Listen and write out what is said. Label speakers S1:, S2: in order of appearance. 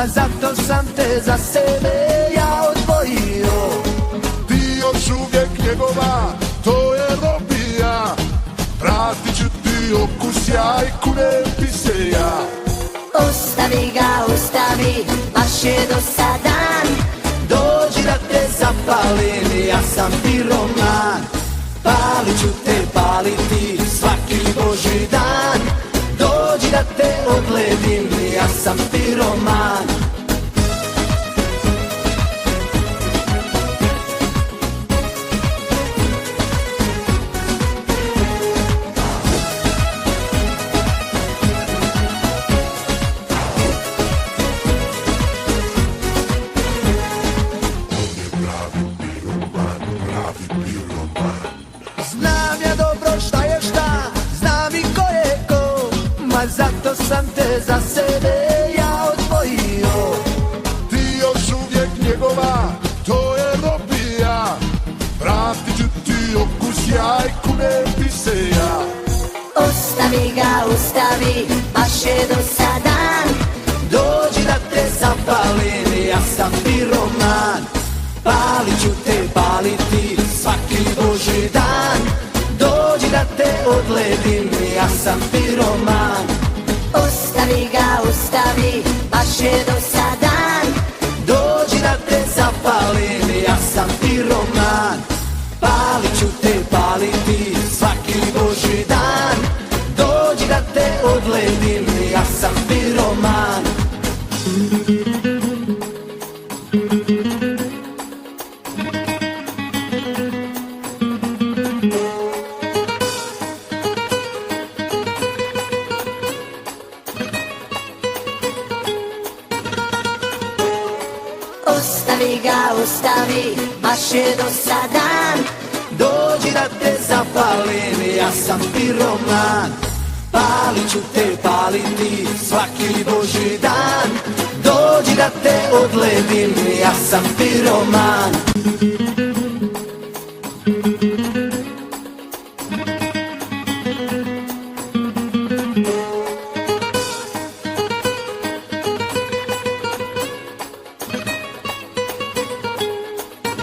S1: ma zato sam te za sebe ja odvojio.
S2: Ti još uvijek njegova, to je robija. Vratit ću ti okus ja i kunem ti se ja.
S3: Ostavi ga, ostavi, baš je dosadan.
S1: Dođi da te zapalim, ja sam piroman. Palit ću te, paliti svaki božji dan. Dođi da te odledim, ja sam piroman. Znam ja dobro šta je šta, znam i ko je ko, ma zato sam te za sebe ja odvojio.
S2: Ti još uvijek njegova, to je robija. Vratit ću ti okus ja i kunem ti se ja.
S3: Ostavi ga, ostavi, baš je dosadan.
S1: Dođi da te zapalim, ja sam piroman. Palit ću te, paliti svaki božji dan. Dođi da te odledim, ja sam piroman.
S3: Ostavi ga, ostavi, baš je dosadan.
S1: Dođi da te zapalim, ja sam piroman. Palit ću te, paliti svaki božji dan. Dođi da te odledim, ja sam piroman.
S3: Ostavi ga, ostavi, baš je dosadan.
S1: Dođi da te zapalim, ja sam piroman. Palit ću te, paliti svaki božji dan. Dođi da te odledim, ja sam piroman.